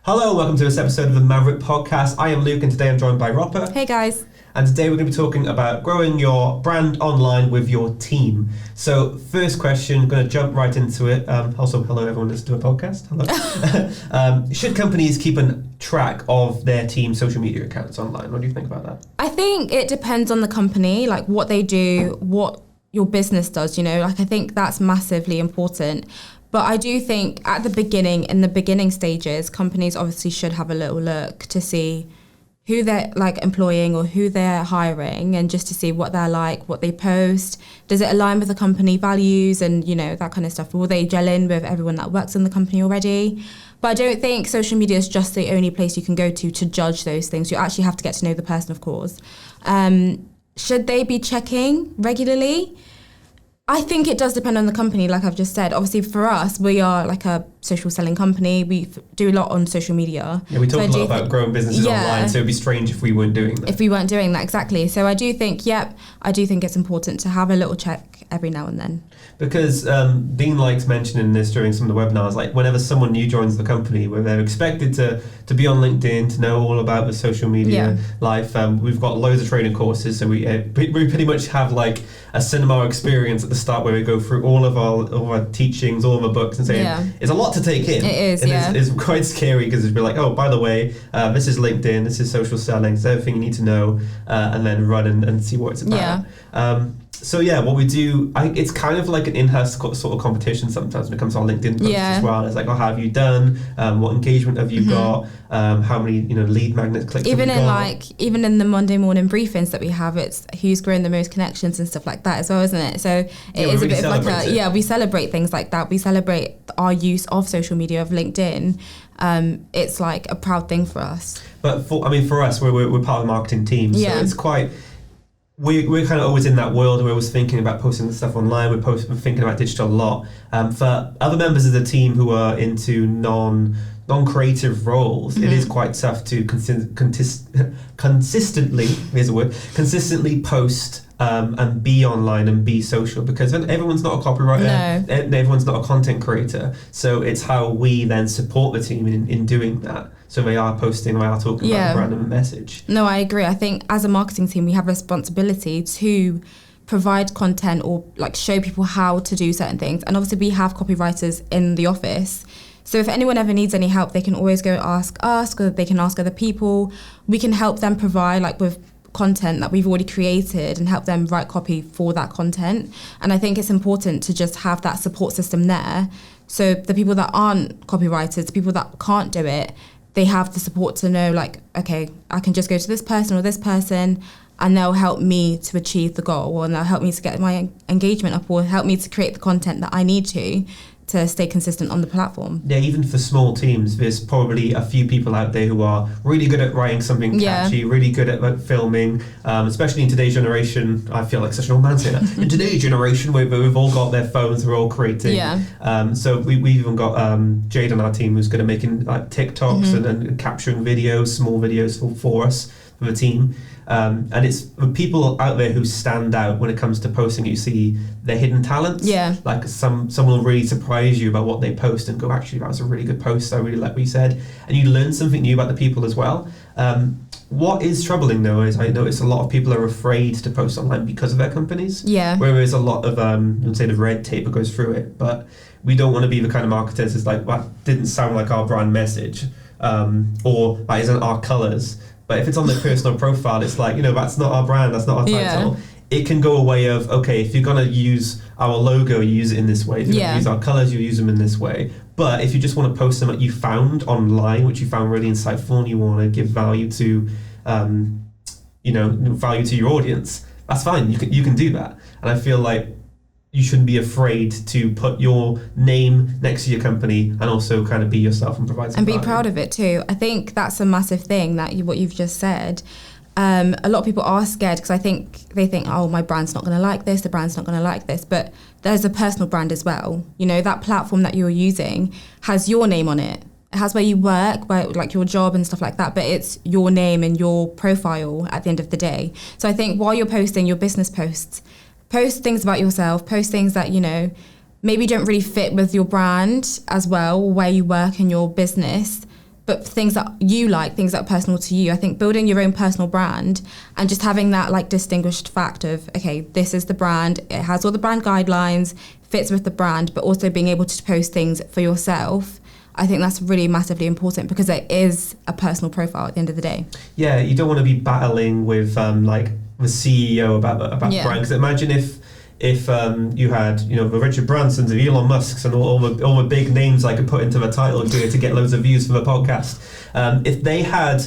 Hello, welcome to this episode of the Maverrik podcast. I am Luke and today I'm joined by Ropa. Hey guys. And today we're going to be talking about growing your brand online with your team. So first question, going to jump right into it. Also, hello everyone listening to a podcast. Hello. Should companies keep a track of their team's social media accounts online? What do you think about that? I think it depends on the company, like what they do, what your business does, I think that's massively important. But I do think in the beginning stages, companies obviously should have a little look to see who they're employing or who they're hiring, and just to see what they're like, what they post. Does it align with the company values and, that kind of stuff? Will they gel in with everyone that works in the company already? But I don't think social media is just the only place you can go to judge those things. You actually have to get to know the person, of course. Should they be checking regularly? I think it does depend on the company, like I've just said. Obviously, for us, we are like a social selling company. We do a lot on social media. Yeah, we talk a lot about growing businesses online, so it'd be strange if we weren't doing that. If we weren't doing that, exactly. So I do think it's important to have a little check every now and then. Because Dean likes mentioning this during some of the webinars, like whenever someone new joins the company, where they're expected to be on LinkedIn, to know all about the social media life. We've got loads of training courses, so we pretty much have like a cinema experience at the start where we go through all of our teachings, all of our books, and saying it's a lot to take in. It is, and it's quite scary because it'd be like, oh, by the way, this is LinkedIn, this is social selling, it's everything you need to know, and then run and see what it's about. So what we do, it's kind of like an in-house sort of competition sometimes when it comes to our LinkedIn posts as well. It's like, how have you done? What engagement have you got? How many lead magnet clicks even have you got? Even in the Monday morning briefings that we have, it's who's grown the most connections and stuff like that as well, isn't it? So it is a bit of like we celebrate things like that. We celebrate our use of social media, of LinkedIn. It's like a proud thing for us. But for us, we're part of the marketing team, so it's quite. We're kind of always in that world. We're always thinking about posting the stuff online. We're thinking about digital a lot. For other members of the team who are into non-creative roles, it is quite tough to consistently post and be online and be social, because everyone's not a copywriter, everyone's not a content creator. So it's how we then support the team in doing that. So they are posting, they are talking about the brand and the message. No, I agree. I think as a marketing team, we have a responsibility to provide content or show people how to do certain things. And obviously we have copywriters in the office. So if anyone ever needs any help, they can always go ask us, or they can ask other people. We can help them provide with content that we've already created and help them write copy for that content. And I think it's important to just have that support system there. So the people that aren't copywriters, the people that can't do it, they have the support to know okay, I can just go to this person or this person and they'll help me to achieve the goal, and they'll help me to get my engagement up, or help me to create the content that I need to stay consistent on the platform. Yeah, even for small teams, there's probably a few people out there who are really good at writing something catchy, really good at filming, especially in today's generation. I feel like such an old man saying that. In today's generation, we've all got their phones, we're all creating. So we've even got Jade on our team who's good at making TikToks and capturing videos, small videos for us, for the team. And it's the people out there who stand out when it comes to posting. You see their hidden talents. Someone will really surprise you about what they post and go, actually, that was a really good post. I really like what you said. And you learn something new about the people as well. What is troubling though is I notice a lot of people are afraid to post online because of their companies. Whereas a lot of, let's say, the red tape that goes through it. But we don't want to be the kind of marketers that's like, that didn't sound like our brand message, or that isn't our colours. But if it's on their personal profile, it's like, that's not our brand, that's not our title. It can go a way of, okay, if you're going to use our logo, you use it in this way. If you're going to use our colours, you use them in this way. But if you just want to post something that you found online, which you found really insightful, and you want to give value to, value to your audience, that's fine. You can do that. And I feel like you shouldn't be afraid to put your name next to your company and also kind of be yourself and provide some and value. Be proud of it too. I think that's a massive thing, what you've just said. A lot of people are scared because they think, oh, my brand's not going to like this, the brand's not going to like this. But there's a personal brand as well. That platform that you're using has your name on it. It has where you work, your job and stuff like that, but it's your name and your profile at the end of the day. So I think while you're posting your business posts, post things about yourself, post things that, maybe don't really fit with your brand as well, where you work in your business. but things that you like, things that are personal to you. I think building your own personal brand and just having that like distinguished fact of, okay, this is the brand, it has all the brand guidelines, fits with the brand, but also being able to post things for yourself. I think that's really massively important because it is a personal profile at the end of the day. Yeah, you don't want to be battling with like the CEO about the brand. Because imagine if you had, you know, the Richard Bransons and Elon Musks and all the big names I could put into the title to get loads of views for the podcast. If they had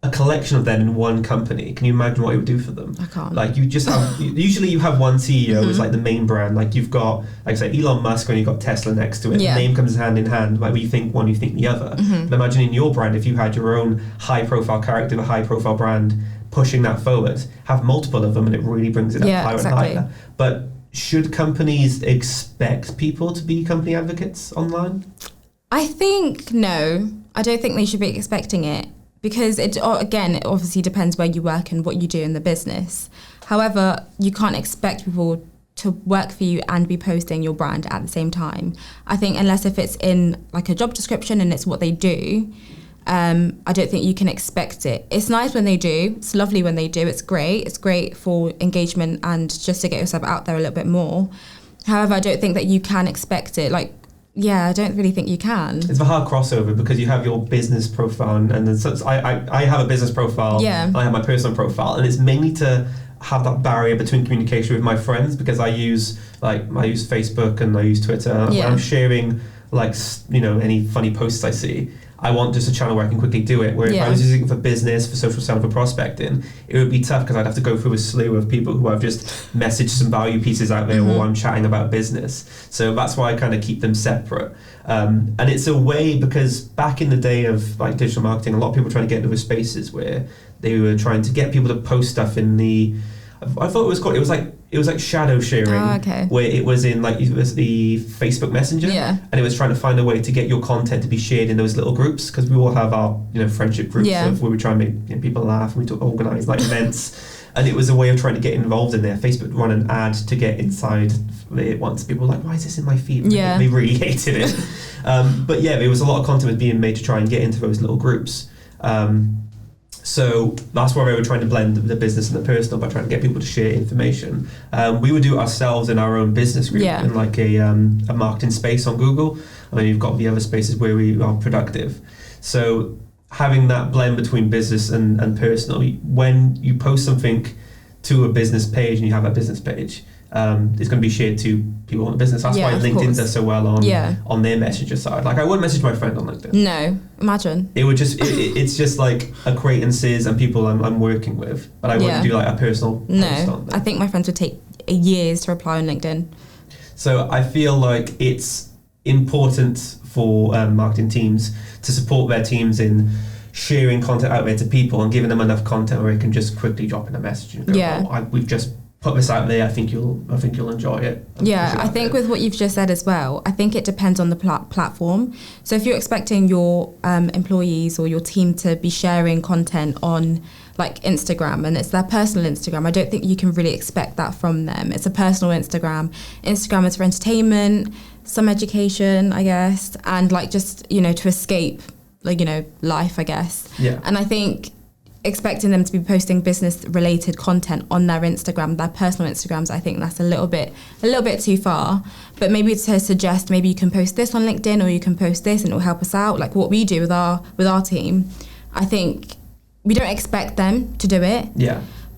a collection of them in one company, can you imagine what it would do for them? I can't. Like you just have, usually you have one CEO who's like the main brand. Like you've got, like I say, Elon Musk and you've got Tesla next to it. The name comes hand in hand. Like you think one, you think the other. But imagine in your brand, if you had your own high profile character, a high profile brand, pushing that forward, have multiple of them and it really brings it up higher and higher. But should companies expect people to be company advocates online? I think no. I don't think they should be expecting it. Because it obviously depends where you work and what you do in the business. However, you can't expect people to work for you and be posting your brand at the same time. I think unless if it's in like a job description and it's what they do, I don't think you can expect it. It's nice when they do. It's lovely when they do. It's great. It's great for engagement and just to get yourself out there a little bit more. However, I don't think that you can expect it. I don't really think you can. It's a hard crossover because you have your business profile and then I have a business profile. I have my personal profile, and it's mainly to have that barrier between communication with my friends because I use Facebook and I use Twitter. When I'm sharing any funny posts I see, I want just a channel where I can quickly do it. Where if I was using it for business, for social selling, for prospecting, it would be tough because I'd have to go through a slew of people who have just messaged some value pieces out there or I'm chatting about business. So that's why I kind of keep them separate. And it's a way, because back in the day of like digital marketing, a lot of people were trying to get into the spaces where they were trying to get people to post stuff in the, I thought it was like shadow sharing, where it was in like, it was the Facebook Messenger, and it was trying to find a way to get your content to be shared in those little groups, because we all have our friendship groups of where we try and make people laugh, and we organise like events, and it was a way of trying to get involved in there. Facebook run an ad to get inside it once. People were like, why is this in my feed? They really hated it. But there was a lot of content being made to try and get into those little groups. So that's why we were trying to blend the business and the personal by trying to get people to share information. We would do it ourselves in our own business group in like a marketing space on Google, and then you've got the other spaces where we are productive. So having that blend between business and personal, when you post something to a business page and you have that business page, it's going to be shared to people on the business. That's why LinkedIn does so well on their messenger side. Like I wouldn't message my friend on LinkedIn. No, imagine. It would just it's just like acquaintances and people I'm working with, but I wouldn't do like a personal post on them. I think my friends would take years to reply on LinkedIn. So I feel like it's important for marketing teams to support their teams in sharing content out there to people and giving them enough content where it can just quickly drop in a message and go, we've just put this out there. I think you'll enjoy it. I think with what you've just said as well, I think it depends on the platform. So if you're expecting your employees or your team to be sharing content on like Instagram and it's their personal Instagram, I don't think you can really expect that from them. It's a personal Instagram. Instagram is for entertainment, some education, I guess, and like just, to escape life, I guess. And I think expecting them to be posting business related content on their Instagram, their personal Instagrams, I think that's a little bit too far. But maybe to suggest maybe you can post this on LinkedIn or you can post this and it will help us out, like what we do with our team. I think we don't expect them to do it.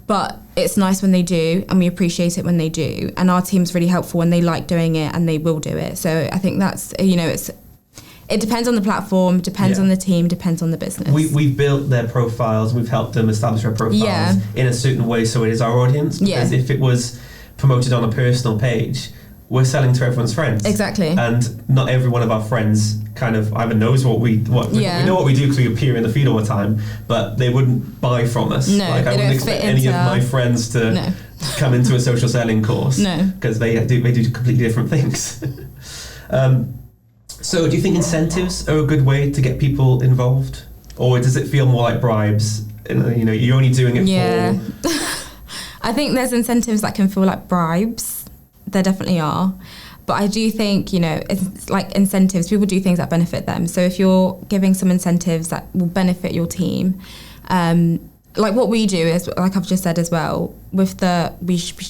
But it's nice when they do and we appreciate it when they do. And our team's really helpful when they like doing it and they will do it. So I think that's, it depends on the platform, depends on the team, depends on the business. We've built their profiles, we've helped them establish their profiles in a certain way so it is our audience. Because if it was promoted on a personal page, we're selling to everyone's friends. Exactly. And not every one of our friends kind of either knows we know what we do because we appear in the feed all the time, but they wouldn't buy from us. No, I wouldn't expect any of my friends to come into a social selling course. No. Because they do completely different things. So do you think incentives are a good way to get people involved? Or does it feel more like bribes? You're only doing it for... I think there's incentives that can feel like bribes. There definitely are. But I do think, it's like incentives. People do things that benefit them. So if you're giving some incentives that will benefit your team, like what we do is, like I've just said as well, we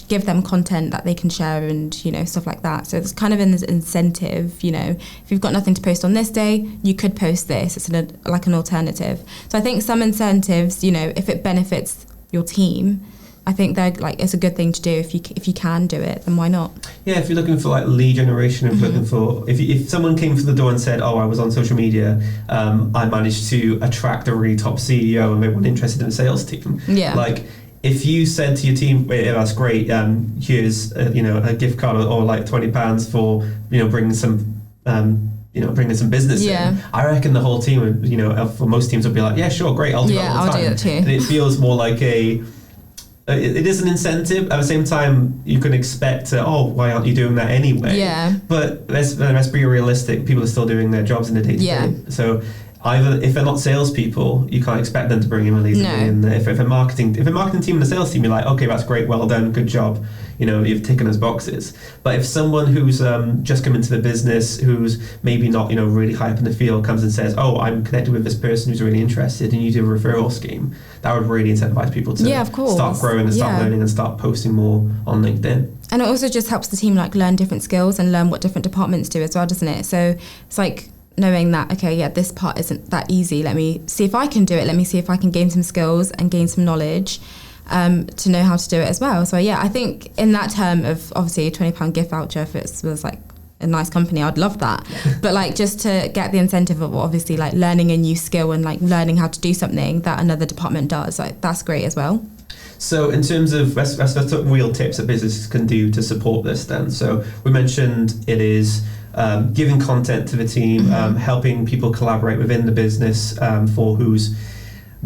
give them content that they can share and, stuff like that. So it's kind of an incentive, if you've got nothing to post on this day, you could post this. It's like an alternative. So I think some incentives, if it benefits your team, I think they're like, it's a good thing to do. If you can do it, then why not? Yeah, if you're looking for like lead generation, if looking for if someone came through the door and said, "Oh, I was on social media, I managed to attract a really top CEO and everyone interested in the sales team." Yeah. Like if you said to your team, "Wait, that's great. Here's a gift card or like £20 for bringing some." Bringing some business in. I reckon the whole team would, for most teams would be like, "Yeah, sure, great, I'll do that all the time." I'll do that too. And it feels more like it is an incentive. At the same time, you can expect, why aren't you doing that anyway? Yeah. But let's be realistic. People are still doing their jobs in the day-to-day. Yeah. So either if they're not salespeople, you can't expect them to bring in a lead. No. If a marketing team and a sales team, you're like, okay, that's great, well done, good job. You've taken those boxes. But if someone who's just come into the business, who's maybe not, really high up in the field, comes and says, "Oh, I'm connected with this person who's really interested," and you do a referral scheme, that would really incentivize people to start growing and start learning and start posting more on LinkedIn. And it also just helps the team like learn different skills and learn what different departments do as well, doesn't it? So it's like knowing that, okay, yeah, this part isn't that easy. Let me see if I can do it. Let me see if I can gain some skills and gain some knowledge to know how to do it as well. So yeah, I think in that term of obviously a £20 gift voucher, if it was like a nice company, I'd love that. But like just to get the incentive of obviously like learning a new skill and like learning how to do something that another department does, like that's great as well. So in terms of let's talk real tips that businesses can do to support this then. So we mentioned it is giving content to the team, helping people collaborate within the business for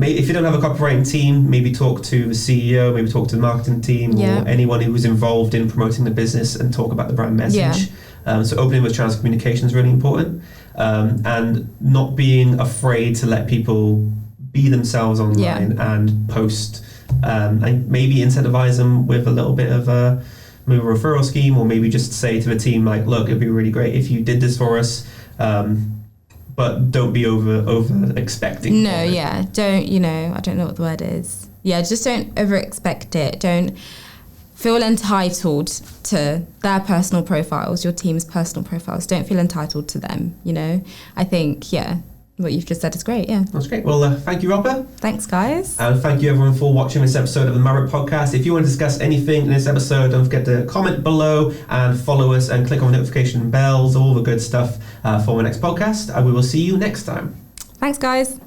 if you don't have a copywriting team, maybe talk to the CEO, maybe talk to the marketing team or anyone who was involved in promoting the business and talk about the brand message. So opening with channels of communication is really important, and not being afraid to let people be themselves online and post, and maybe incentivize them with a little bit of a referral scheme, or maybe just say to the team like, "Look, it'd be really great if you did this for us." But don't be over expecting. No, don't, I don't know what the word is. Yeah, just don't over expect it. Don't feel entitled to their personal profiles, your team's personal profiles. Don't feel entitled to them, I think, what you've just said is great, That's great. Well, thank you, Ropa. Thanks, guys. And thank you, everyone, for watching this episode of the Maverrik podcast. If you want to discuss anything in this episode, don't forget to comment below and follow us and click on notification bells, all the good stuff for the next podcast. And we will see you next time. Thanks, guys.